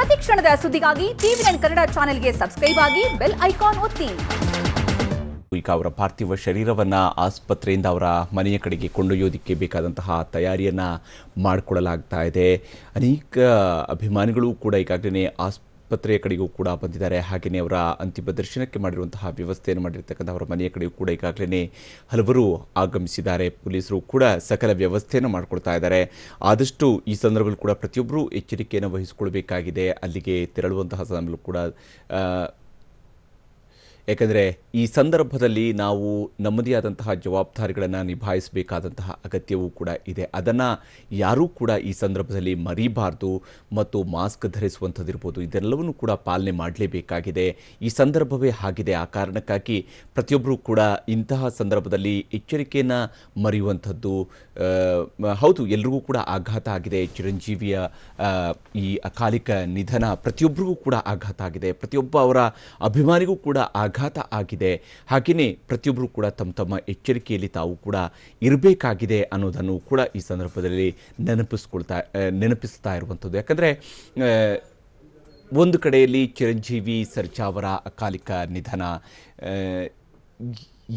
ಪ್ರತಿ ಕ್ಷಣದ ಸುದ್ದಿಗಾಗಿ ಟಿವಿ9 ಕನ್ನಡ ಚಾನೆಲ್ಗೆ ಸಬ್ಸ್ಕ್ರೈಬ್ ಆಗಿ ಬೆಲ್ ಐಕಾನ್ ಒತ್ತಿ. ಈಗ ಅವರ ಪಾರ್ಥಿವ ಶರೀರವನ್ನು ಆಸ್ಪತ್ರೆಯಿಂದ ಅವರ ಮನೆಯ ಕಡೆಗೆ ಕೊಂಡೊಯ್ಯೋದಕ್ಕೆ ಬೇಕಾದಂತಹ ತಯಾರಿಯನ್ನು ಮಾಡಿಕೊಳ್ಳಲಾಗ್ತಾ ಇದೆ. ಅನೇಕ ಅಭಿಮಾನಿಗಳು ಕೂಡ ಈಗಾಗಲೇ ಆಸ್ಪತ್ರೆಯ ಕಡೆಗೂ ಕೂಡ ಬಂದಿದ್ದಾರೆ. ಹಾಗೆಯೇ ಅವರ ಅಂತಿಮ ದರ್ಶನಕ್ಕೆ ಮಾಡಿರುವಂತಹ ವ್ಯವಸ್ಥೆಯನ್ನು ಮಾಡಿರ್ತಕ್ಕಂಥ ಅವರ ಮನೆಯ ಕಡೆಗೂ ಕೂಡ ಈಗಾಗಲೇ ಹಲವರು ಆಗಮಿಸಿದ್ದಾರೆ. ಪೊಲೀಸರು ಕೂಡ ಸಕಲ ವ್ಯವಸ್ಥೆಯನ್ನು ಮಾಡಿಕೊಡ್ತಾ ಇದ್ದಾರೆ. ಆದಷ್ಟು ಈ ಸಂದರ್ಭದಲ್ಲಿ ಕೂಡ ಪ್ರತಿಯೊಬ್ಬರೂ ಎಚ್ಚರಿಕೆಯನ್ನು ವಹಿಸಿಕೊಳ್ಬೇಕಾಗಿದೆ. ಅಲ್ಲಿಗೆ ತೆರಳುವಂತಹ ಸಂದರ್ಭದಲ್ಲೂ ಕೂಡ ಏಕೆಂದರೆ ಈ ಸಂದರ್ಭದಲ್ಲಿ ನಾವು ನಮ್ಮದೇ ಆದಂತಹ ಜವಾಬ್ದಾರಿಗಳನ್ನು ನಿಭಾಯಿಸಬೇಕಾದಂತಹ ಅಗತ್ಯವೂ ಕೂಡ ಇದೆ. ಅದನ್ನು ಯಾರೂ ಕೂಡ ಈ ಸಂದರ್ಭದಲ್ಲಿ ಮರಿಬಾರ್ದು. ಮತ್ತು ಮಾಸ್ಕ್ ಧರಿಸುವಂಥದ್ದಿರ್ಬೋದು, ಇದೆಲ್ಲವನ್ನೂ ಕೂಡ ಪಾಲನೆ ಮಾಡಲೇಬೇಕಾಗಿದೆ. ಈ ಸಂದರ್ಭವೇ ಆಗಿದೆ. ಆ ಕಾರಣಕ್ಕಾಗಿ ಪ್ರತಿಯೊಬ್ಬರೂ ಕೂಡ ಇಂತಹ ಸಂದರ್ಭದಲ್ಲಿ ಎಚ್ಚರಿಕೆಯನ್ನು ಮರೆಯುವಂಥದ್ದು ಹೌದು. ಎಲ್ರಿಗೂ ಕೂಡ ಆಘಾತ ಆಗಿದೆ. ಚಿರಂಜೀವಿಯ ಈ ಅಕಾಲಿಕ ನಿಧನ ಪ್ರತಿಯೊಬ್ಬರಿಗೂ ಕೂಡ ಆಘಾತ ಆಗಿದೆ. ಪ್ರತಿಯೊಬ್ಬ ಅವರ ಅಭಿಮಾನಿಗೂ ಕೂಡ ಆಘಾತ ಆಗಿದೆ. ಹಾಗೆಯೇ ಪ್ರತಿಯೊಬ್ಬರು ಕೂಡ ತಮ್ಮ ಎಚ್ಚರಿಕೆಯಲ್ಲಿ ತಾವು ಕೂಡ ಇರಬೇಕಾಗಿದೆ ಅನ್ನೋದನ್ನು ಕೂಡ ಈ ಸಂದರ್ಭದಲ್ಲಿ ನೆನಪಿಸ್ತಾ ಇರುವಂಥದ್ದು. ಯಾಕಂದರೆ ಒಂದು ಕಡೆಯಲ್ಲಿ ಚಿರಂಜೀವಿ ಸರ್ಜಾ ಅವರ ಅಕಾಲಿಕ ನಿಧನ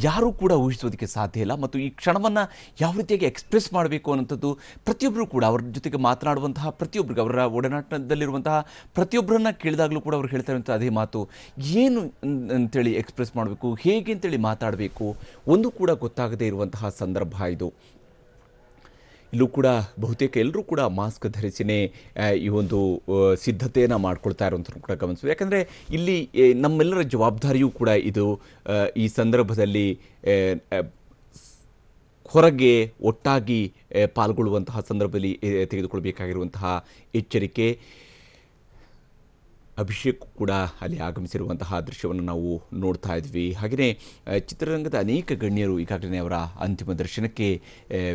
ಯಾರೂ ಕೂಡ ಊಹಿಸೋದಕ್ಕೆ ಸಾಧ್ಯ ಇಲ್ಲ. ಮತ್ತು ಈ ಕ್ಷಣವನ್ನು ಯಾವ ರೀತಿಯಾಗಿ ಎಕ್ಸ್ಪ್ರೆಸ್ ಮಾಡಬೇಕು ಅನ್ನೋಂಥದ್ದು ಪ್ರತಿಯೊಬ್ಬರು ಕೂಡ ಅವ್ರ ಜೊತೆಗೆ ಮಾತನಾಡುವಂತಹ ಪ್ರತಿಯೊಬ್ಬರಿಗೆ, ಅವರ ಒಡನಾಟದಲ್ಲಿರುವಂತಹ ಪ್ರತಿಯೊಬ್ಬರನ್ನ ಕೇಳಿದಾಗಲೂ ಕೂಡ ಅವ್ರು ಹೇಳ್ತಾ ಇರುವಂಥ ಅದೇ ಮಾತು, ಏನು ಅಂತೇಳಿ ಎಕ್ಸ್ಪ್ರೆಸ್ ಮಾಡಬೇಕು, ಹೇಗೆ ಅಂತೇಳಿ ಮಾತಾಡಬೇಕು ಒಂದು ಕೂಡ ಗೊತ್ತಾಗದೇ ಇರುವಂತಹ ಸಂದರ್ಭ ಇದು. ಇಲ್ಲೂ ಕೂಡ ಬಹುತೇಕ ಎಲ್ಲರೂ ಕೂಡ ಮಾಸ್ಕ್ ಧರಿಸಿನೇ ಈ ಒಂದು ಸಿದ್ಧತೆಯನ್ನು ಮಾಡ್ಕೊಳ್ತಾ ಇರುವಂಥದ್ದು ಕೂಡ ಗಮನಿಸ್ಬೋದು. ಯಾಕಂದರೆ ಇಲ್ಲಿ ನಮ್ಮೆಲ್ಲರ ಜವಾಬ್ದಾರಿಯೂ ಕೂಡ ಇದು. ಈ ಸಂದರ್ಭದಲ್ಲಿ ಹೊರಗೆ ಒಟ್ಟಾಗಿ ಪಾಲ್ಗೊಳ್ಳುವಂತಹ ಸಂದರ್ಭದಲ್ಲಿ ತೆಗೆದುಕೊಳ್ಬೇಕಾಗಿರುವಂತಹ ಎಚ್ಚರಿಕೆ. ಅಭಿಷೇಕ್ ಕೂಡ ಅಲ್ಲಿ ಆಗಮಿಸಿರುವಂತಹ ದೃಶ್ಯವನ್ನು ನಾವು ನೋಡ್ತಾ ಇದ್ವಿ. ಹಾಗೆಯೇ ಚಿತ್ರರಂಗದ ಅನೇಕ ಗಣ್ಯರು ಈಗಾಗಲೇ ಅವರ ಅಂತಿಮ ದರ್ಶನಕ್ಕೆ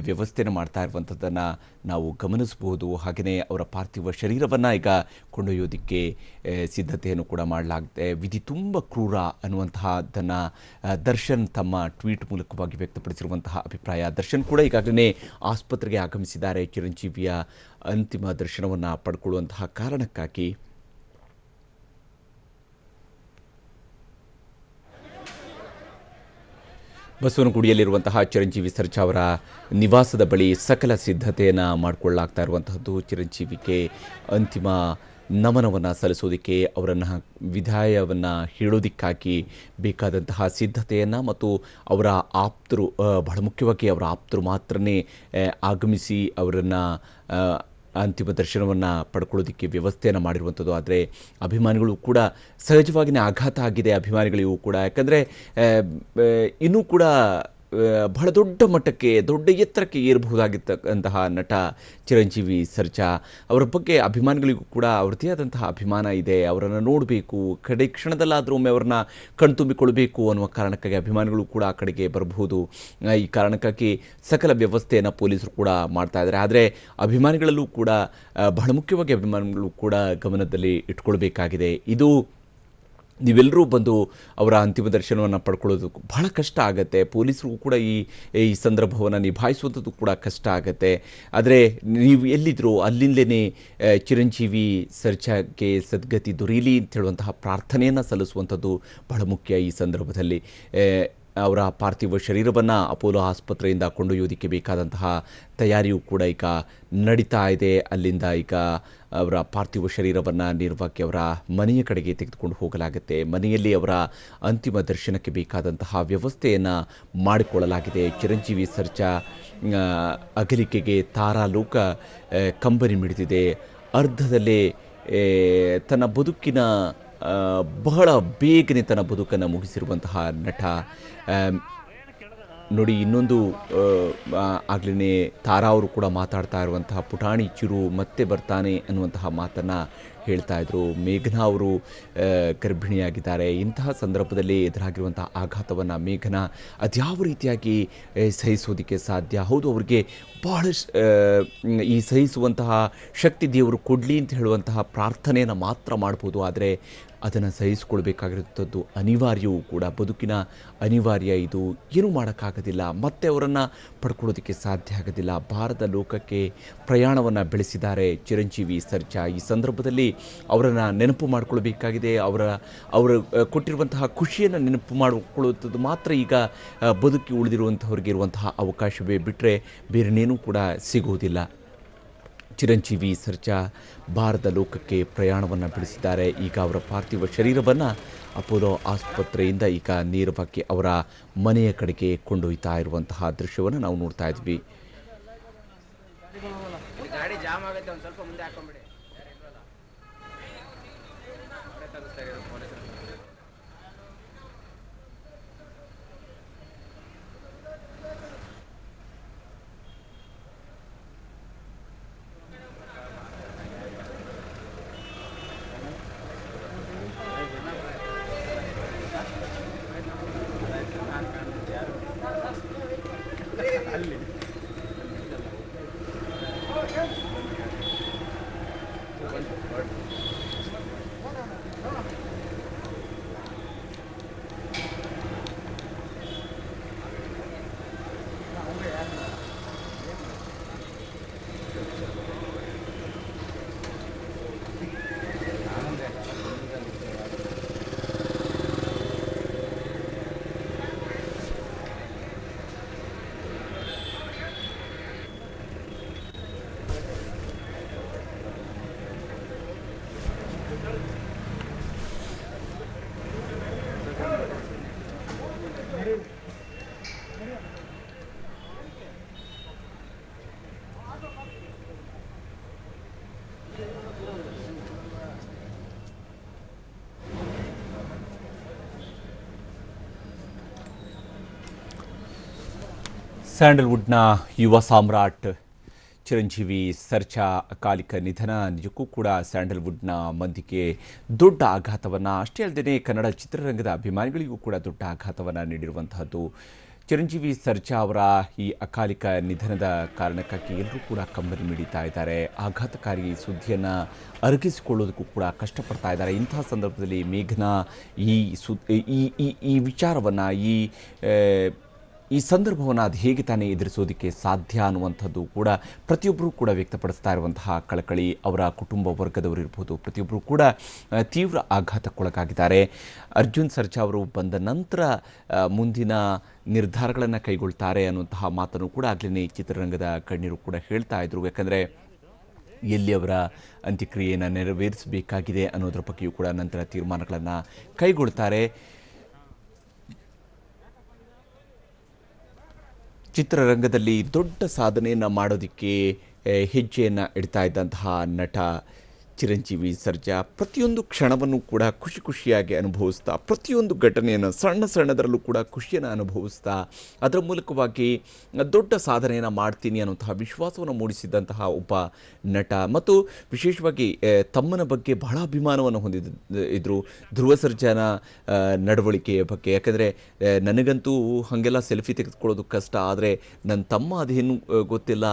ವ್ಯವಸ್ಥೆಯನ್ನು ಮಾಡ್ತಾ ಇರುವಂಥದ್ದನ್ನು ನಾವು ಗಮನಿಸಬಹುದು. ಹಾಗೆಯೇ ಅವರ ಪಾರ್ಥಿವ ಶರೀರವನ್ನು ಈಗ ಕೊಂಡೊಯ್ಯೋದಕ್ಕೆ ಸಿದ್ಧತೆಯನ್ನು ಕೂಡ ಮಾಡಲಾಗಿದೆ. ವಿಧಿ ತುಂಬ ಕ್ರೂರ ಅನ್ನುವಂತಹದ್ದನ್ನು ದರ್ಶನ್ ತಮ್ಮ ಟ್ವೀಟ್ ಮೂಲಕವಾಗಿ ವ್ಯಕ್ತಪಡಿಸಿರುವಂತಹ ಅಭಿಪ್ರಾಯ. ದರ್ಶನ್ ಕೂಡ ಈಗಾಗಲೇ ಆಸ್ಪತ್ರೆಗೆ ಆಗಮಿಸಿದ್ದಾರೆ ಚಿರಂಜೀವಿಯ ಅಂತಿಮ ದರ್ಶನವನ್ನು ಪಡ್ಕೊಳ್ಳುವಂತಹ ಕಾರಣಕ್ಕಾಗಿ. ಬಸವನಗುಡಿಯಲ್ಲಿರುವಂತಹ ಚಿರಂಜೀವಿ ಸರ್ಜಾ ಅವರ ನಿವಾಸದ ಬಳಿ ಸಕಲ ಸಿದ್ಧತೆಯನ್ನು ಮಾಡಿಕೊಳ್ಳಲಾಗ್ತಾ ಇರುವಂತಹದ್ದು. ಚಿರಂಜೀವಿಗೆ ಅಂತಿಮ ನಮನವನ್ನು ಸಲ್ಲಿಸೋದಕ್ಕೆ, ಅವರನ್ನು ವಿದಾಯವನ್ನು ಹೇಳೋದಕ್ಕಾಗಿ ಬೇಕಾದಂತಹ ಸಿದ್ಧತೆಯನ್ನು ಮತ್ತು ಅವರ ಆಪ್ತರು, ಬಹಳ ಮುಖ್ಯವಾಗಿ ಅವರ ಆಪ್ತರು ಮಾತ್ರನೇ ಆಗಮಿಸಿ ಅವರನ್ನು ಅಂತಿಮ ದರ್ಶನವನ್ನು ಪಡ್ಕೊಳ್ಳೋದಕ್ಕೆ ವ್ಯವಸ್ಥೆಯನ್ನು ಮಾಡಿರುವಂಥದ್ದು. ಆದರೆ ಅಭಿಮಾನಿಗಳು ಕೂಡ ಸಹಜವಾಗಿಯೇ ಆಘಾತ ಆಗಿದೆ ಅಭಿಮಾನಿಗಳಿಗೂ ಕೂಡ. ಯಾಕಂದರೆ ಇನ್ನೂ ಕೂಡ ಬಹಳ ದೊಡ್ಡ ಮಟ್ಟಕ್ಕೆ, ದೊಡ್ಡ ಎತ್ತರಕ್ಕೆ ಏರಬಹುದಾಗಿರ್ತಕ್ಕಂತಹ ನಟ ಚಿರಂಜೀವಿ ಸರ್ಜಾ ಅವರ ಬಗ್ಗೆ ಅಭಿಮಾನಿಗಳಿಗೂ ಕೂಡ ಅವ್ರದ್ದೇ ಆದಂತಹ ಅಭಿಮಾನ ಇದೆ. ಅವರನ್ನು ನೋಡಬೇಕು, ಕಡೆ ಕ್ಷಣದಲ್ಲಾದರೂ ಒಮ್ಮೆ ಅವ್ರನ್ನ ಕಣ್ತುಂಬಿಕೊಳ್ಬೇಕು ಅನ್ನುವ ಕಾರಣಕ್ಕಾಗಿ ಅಭಿಮಾನಿಗಳು ಕೂಡ ಆ ಕಡೆಗೆ ಬರಬಹುದು. ಈ ಕಾರಣಕ್ಕಾಗಿ ಸಕಲ ವ್ಯವಸ್ಥೆಯನ್ನು ಪೊಲೀಸರು ಕೂಡ ಮಾಡ್ತಾ ಇದ್ದಾರೆ. ಆದರೆ ಅಭಿಮಾನಿಗಳಲ್ಲೂ ಕೂಡ ಬಹಳ ಮುಖ್ಯವಾಗಿ ಅಭಿಮಾನಿಗಳು ಕೂಡ ಗಮನದಲ್ಲಿ ಇಟ್ಕೊಳ್ಬೇಕಾಗಿದೆ. ಇದು ನೀವೆಲ್ಲರೂ ಬಂದು ಅವರ ಅಂತಿಮ ದರ್ಶನವನ್ನು ಪಡ್ಕೊಳ್ಳೋದು ಬಹಳ ಕಷ್ಟ ಆಗುತ್ತೆ. ಪೊಲೀಸರಿಗೂ ಕೂಡ ಈ ಸಂದರ್ಭವನ್ನು ನಿಭಾಯಿಸುವಂಥದ್ದು ಕೂಡ ಕಷ್ಟ ಆಗುತ್ತೆ. ಆದರೆ ನೀವು ಎಲ್ಲಿದ್ದರೂ ಅಲ್ಲಿಂದಲೇ ಚಿರಂಜೀವಿ ಸರ್ಜಾಗೆ ಸದ್ಗತಿ ದೊರೀಲಿ ಅಂತ ಹೇಳುವಂತಹ ಪ್ರಾರ್ಥನೆಯನ್ನು ಸಲ್ಲಿಸುವಂಥದ್ದು ಬಹಳ ಮುಖ್ಯ. ಈ ಸಂದರ್ಭದಲ್ಲಿ ಅವರ ಪಾರ್ಥಿವ ಶರೀರವನ್ನು ಅಪೋಲೋ ಆಸ್ಪತ್ರೆಯಿಂದ ಕೊಂಡೊಯ್ಯೋದಕ್ಕೆ ಬೇಕಾದಂತಹ ತಯಾರಿಯೂ ಕೂಡ ಈಗ ನಡೀತಾ ಇದೆ. ಅಲ್ಲಿಂದ ಈಗ ಅವರ ಪಾರ್ಥಿವ ಶರೀರವನ್ನು ನೇರವಾಗಿ ಅವರ ಮನೆಯ ಕಡೆಗೆ ತೆಗೆದುಕೊಂಡು ಹೋಗಲಾಗುತ್ತೆ. ಮನೆಯಲ್ಲಿ ಅವರ ಅಂತಿಮ ದರ್ಶನಕ್ಕೆ ಬೇಕಾದಂತಹ ವ್ಯವಸ್ಥೆಯನ್ನು ಮಾಡಿಕೊಳ್ಳಲಾಗಿದೆ. ಚಿರಂಜೀವಿ ಸರ್ಜಾ ಅಗಲಿಕೆಗೆ ತಾರಾಲೋಕ ಕಂಬನಿ ಮಿಡಿದಿದೆ. ಅರ್ಧದಲ್ಲೇ ತನ್ನ ಬದುಕಿನ ಬಹಳ ಬೇಗನೆ ತನ್ನ ಬದುಕನ್ನು ಮುಗಿಸಿರುವಂತಹ ನಟ ನೋಡಿ. ಇನ್ನೊಂದು ಆಗಲೇ ತಾರಾ ಅವರು ಕೂಡ ಮಾತಾಡ್ತಾ ಇರುವಂತಹ ಪುಟಾಣಿ ಚಿರು ಮತ್ತೆ ಬರ್ತಾನೆ ಅನ್ನುವಂತಹ ಮಾತನ್ನು ಹೇಳ್ತಾ ಇದ್ರು. ಮೇಘನಾ ಅವರು ಗರ್ಭಿಣಿಯಾಗಿದ್ದಾರೆ. ಇಂತಹ ಸಂದರ್ಭದಲ್ಲಿ ಎದುರಾಗಿರುವಂತಹ ಆಘಾತವನ್ನು ಮೇಘನಾ ಅದ್ಯಾವ ರೀತಿಯಾಗಿ ಸಹಿಸೋದಕ್ಕೆ ಸಾಧ್ಯ? ಹೌದು, ಅವರಿಗೆ ಬಹಳ ಈ ಸಹಿಸುವಂತಹ ಶಕ್ತಿ ದೇವರು ಕೊಡಲಿ ಅಂತ ಹೇಳುವಂತಹ ಪ್ರಾರ್ಥನೆಯನ್ನು ಮಾತ್ರ ಮಾಡ್ಬೋದು. ಆದರೆ ಅದನ್ನು ಸಹಿಸಿಕೊಳ್ಬೇಕಾಗಿರುವಂಥದ್ದು ಅನಿವಾರ್ಯವೂ ಕೂಡ, ಬದುಕಿನ ಅನಿವಾರ್ಯ ಇದು. ಏನೂ ಮಾಡೋಕ್ಕಾಗೋದಿಲ್ಲ, ಮತ್ತೆ ಅವರನ್ನು ಪಡ್ಕೊಳ್ಳೋದಕ್ಕೆ ಸಾಧ್ಯ ಆಗೋದಿಲ್ಲ. ಭಾರತ ಲೋಕಕ್ಕೆ ಪ್ರಯಾಣವನ್ನು ಬೆಳೆಸಿದ್ದಾರೆ ಚಿರಂಜೀವಿ ಸರ್ಜಾ. ಈ ಸಂದರ್ಭದಲ್ಲಿ ಅವರನ್ನು ನೆನಪು ಮಾಡಿಕೊಳ್ಬೇಕಾಗಿದೆ. ಅವರು ಕೊಟ್ಟಿರುವಂತಹ ಖುಷಿಯನ್ನು ನೆನಪು ಮಾಡಿಕೊಳ್ಳುವಂಥದ್ದು ಮಾತ್ರ ಈಗ ಬದುಕಿ ಉಳಿದಿರುವಂಥವ್ರಿಗೆ ಇರುವಂತಹ ಅವಕಾಶವೇ ಬಿಟ್ಟರೆ ಬೇರೆನೇನೂ ಕೂಡ ಸಿಗುವುದಿಲ್ಲ. ಚಿರಂಜೀವಿ ಸರ್ಜಾ ಭಾರತ ಲೋಕಕ್ಕೆ ಪ್ರಯಾಣವನ್ನು ಬೆಳೆಸಿದ್ದಾರೆ. ಈಗ ಅವರ ಪಾರ್ಥಿವ ಶರೀರವನ್ನು ಅಪೋಲೋ ಆಸ್ಪತ್ರೆಯಿಂದ ಈಗ ನೇರವಾಗಿ ಅವರ ಮನೆಯ ಕಡೆಗೆ ಕೊಂಡೊಯ್ತಾ ಇರುವಂತಹ ದೃಶ್ಯವನ್ನು ನಾವು ನೋಡ್ತಾ ಇದ್ವಿ. ಗಾಡಿ ಜಾಮ್ ಆಗುತ್ತೆ, ಒಂದು ಸ್ವಲ್ಪ ಮುಂದೆ ಹಾಕೊಂಡ್ಬಿಡಿ. ಸ್ಯಾಂಡಲ್ವುಡ್ನ ಯುವ ಸಾಮ್ರಾಟ್ ಚಿರಂಜೀವಿ ಸರ್ಜಾ ಅಕಾಲಿಕ ನಿಧನ ನಿಜಕ್ಕೂ ಕೂಡ ಸ್ಯಾಂಡಲ್ವುಡ್ನ ಮಂದಿಗೆ ದೊಡ್ಡ ಆಘಾತವನ್ನು, ಅಷ್ಟೇ ಅಲ್ಲದೆ ಕನ್ನಡ ಚಿತ್ರರಂಗದ ಅಭಿಮಾನಿಗಳಿಗೂ ಕೂಡ ದೊಡ್ಡ ಆಘಾತವನ್ನು ನೀಡಿರುವಂತಹದ್ದು. ಚಿರಂಜೀವಿ ಸರ್ಜಾ ಅವರ ಈ ಅಕಾಲಿಕ ನಿಧನದ ಕಾರಣಕ್ಕಾಗಿ ಎಲ್ಲರೂ ಕೂಡ ಕಂಬನಿ ಮಿಡಿತಾ ಇದ್ದಾರೆ. ಆಘಾತಕಾರಿ ಸುದ್ದಿಯನ್ನು ಅರಗಿಸಿಕೊಳ್ಳೋದಕ್ಕೂ ಕೂಡ ಕಷ್ಟಪಡ್ತಾ ಇದ್ದಾರೆ. ಇಂತಹ ಸಂದರ್ಭದಲ್ಲಿ ಮೇಘನಾ ಈ ವಿಚಾರವನ್ನು ಈ ಸಂದರ್ಭವನ್ನು ಅದು ಹೇಗೆ ತಾನೇ ಎದುರಿಸೋದಕ್ಕೆ ಸಾಧ್ಯ ಅನ್ನುವಂಥದ್ದು ಕೂಡ ಪ್ರತಿಯೊಬ್ಬರೂ ಕೂಡ ವ್ಯಕ್ತಪಡಿಸ್ತಾ ಇರುವಂತಹ ಕಳಕಳಿ. ಅವರ ಕುಟುಂಬ ವರ್ಗದವರು ಇರ್ಬೋದು, ಪ್ರತಿಯೊಬ್ಬರೂ ಕೂಡ ತೀವ್ರ ಆಘಾತಕ್ಕೊಳಗಾಗಿದ್ದಾರೆ. ಅರ್ಜುನ್ ಸರ್ಜಾ ಅವರು ಬಂದ ನಂತರ ಮುಂದಿನ ನಿರ್ಧಾರಗಳನ್ನು ಕೈಗೊಳ್ತಾರೆ ಅನ್ನುವಂತಹ ಮಾತನ್ನು ಕೂಡ ಆಗಲೇ ಚಿತ್ರರಂಗದ ಗಣ್ಯರು ಕೂಡ ಹೇಳ್ತಾ ಇದ್ರು. ಯಾಕಂದರೆ ಎಲ್ಲಿ ಅವರ ಅಂತ್ಯಕ್ರಿಯೆಯನ್ನು ನೆರವೇರಿಸಬೇಕಾಗಿದೆ ಅನ್ನೋದ್ರ ಬಗ್ಗೆಯೂ ಕೂಡ ನಂತರ ತೀರ್ಮಾನಗಳನ್ನು ಕೈಗೊಳ್ತಾರೆ. ಚಿತ್ರರಂಗದಲ್ಲಿ ದೊಡ್ಡ ಸಾಧನೆಯನ್ನು ಮಾಡೋದಕ್ಕೆ ಹೆಜ್ಜೆಯನ್ನು ಇಡ್ತಾ ಇದ್ದಂತಹ ನಟ ಚಿರಂಜೀವಿ ಸರ್ಜಾ ಪ್ರತಿಯೊಂದು ಕ್ಷಣವನ್ನು ಕೂಡ ಖುಷಿಯಾಗಿ ಅನುಭವಿಸ್ತಾ, ಪ್ರತಿಯೊಂದು ಘಟನೆಯನ್ನು ಸಣ್ಣದರಲ್ಲೂ ಕೂಡ ಖುಷಿಯನ್ನು ಅನುಭವಿಸ್ತಾ, ಅದರ ಮೂಲಕವಾಗಿ ದೊಡ್ಡ ಸಾಧನೆಯನ್ನು ಮಾಡ್ತೀನಿ ಅನ್ನುವಂತಹ ವಿಶ್ವಾಸವನ್ನು ಮೂಡಿಸಿದಂತಹ ಒಬ್ಬ ನಟ. ಮತ್ತು ವಿಶೇಷವಾಗಿ ತಮ್ಮನ ಬಗ್ಗೆ ಬಹಳ ಅಭಿಮಾನವನ್ನು ಹೊಂದಿದ್ರು. ಧ್ರುವ ಸರ್ಜಾನ ನಡವಳಿಕೆಯ ಬಗ್ಗೆ, ಯಾಕಂದರೆ ನನಗಂತೂ ಹಾಗೆಲ್ಲ ಸೆಲ್ಫಿ ತೆಗೆದುಕೊಳ್ಳೋದು ಕಷ್ಟ, ಆದರೆ ನನ್ನ ತಮ್ಮ ಅದೇನು ಗೊತ್ತಿಲ್ಲ,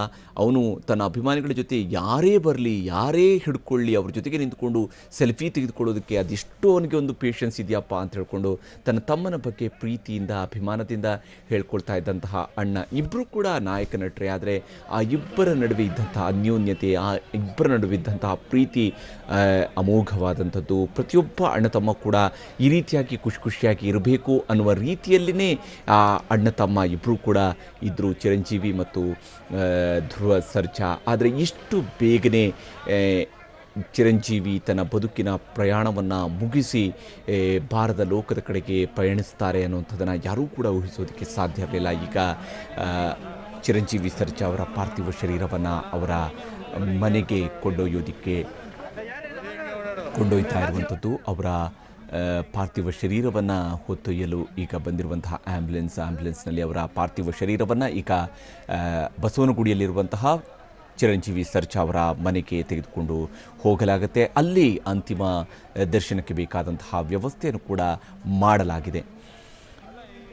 ಅವನು ತನ್ನ ಅಭಿಮಾನಿಗಳ ಜೊತೆ ಯಾರೇ ಬರಲಿ, ಯಾರೇ ಹಿಡ್ಕೊಳ್ಳಿ, ಅವ್ರ ಜೊತೆಗೆ ನಿಂತ್ಕೊಂಡು ಸೆಲ್ಫಿ ತೆಗೆದುಕೊಳ್ಳೋದಕ್ಕೆ ಅದೆಷ್ಟು ಅವನಿಗೆ ಒಂದು ಪೇಷನ್ಸ್ ಇದೆಯಪ್ಪ ಅಂತ ಹೇಳ್ಕೊಂಡು ತನ್ನ ತಮ್ಮನ ಬಗ್ಗೆ ಪ್ರೀತಿಯಿಂದ ಅಭಿಮಾನದಿಂದ ಹೇಳ್ಕೊಳ್ತಾ ಇದ್ದಂತಹ ಅಣ್ಣ. ಇಬ್ಬರು ಕೂಡ ನಾಯಕ ನಟರೇ, ಆದರೆ ಆ ಇಬ್ಬರ ನಡುವೆ ಇದ್ದಂತಹ ಅನ್ಯೋನ್ಯತೆ, ಆ ಇಬ್ಬರ ನಡುವೆ ಇದ್ದಂತಹ ಪ್ರೀತಿ ಅಮೋಘವಾದಂಥದ್ದು. ಪ್ರತಿಯೊಬ್ಬ ಅಣ್ಣ ತಮ್ಮ ಕೂಡ ಈ ರೀತಿಯಾಗಿ ಖುಷಿಯಾಗಿ ಇರಬೇಕು ಅನ್ನುವ ರೀತಿಯಲ್ಲಿಯೇ ಆ ಅಣ್ಣ ತಮ್ಮ ಇಬ್ಬರು ಕೂಡ ಇದ್ದರು, ಚಿರಂಜೀವಿ ಮತ್ತು ಧ್ರುವ ಸರ್ಜಾ. ಆದರೆ ಇಷ್ಟು ಬೇಗನೆ ಚಿರಂಜೀವಿ ತನ್ನ ಬದುಕಿನ ಪ್ರಯಾಣವನ್ನು ಮುಗಿಸಿ ಭಾರತ ಲೋಕದ ಕಡೆಗೆ ಪಯಣಿಸ್ತಾರೆ ಅನ್ನುವಂಥದ್ದನ್ನು ಯಾರೂ ಕೂಡ ಊಹಿಸೋದಕ್ಕೆ ಸಾಧ್ಯ ಇರಲಿಲ್ಲ. ಈಗ ಚಿರಂಜೀವಿ ಸರ್ಜಾ ಅವರ ಪಾರ್ಥಿವ ಶರೀರವನ್ನು ಅವರ ಮನೆಗೆ ಕೊಂಡೊಯ್ತಾ ಇರುವಂಥದ್ದು. ಅವರ ಪಾರ್ಥಿವ ಶರೀರವನ್ನು ಹೊತ್ತೊಯ್ಯಲು ಈಗ ಬಂದಿರುವಂತಹ ಆ್ಯಂಬುಲೆನ್ಸ್ನಲ್ಲಿ ಅವರ ಪಾರ್ಥಿವ ಶರೀರವನ್ನು ಈಗ ಬಸವನಗುಡಿಯಲ್ಲಿರುವಂತಹ ಚಿರಂಜೀವಿ ಸರ್ಜಾ ಅವರ ಮನೆಗೆ ತೆಗೆದುಕೊಂಡು ಹೋಗಲಾಗುತ್ತೆ. ಅಲ್ಲಿ ಅಂತಿಮ ದರ್ಶನಕ್ಕೆ ಬೇಕಾದಂತಹ ವ್ಯವಸ್ಥೆಯನ್ನು ಕೂಡ ಮಾಡಲಾಗಿದೆ.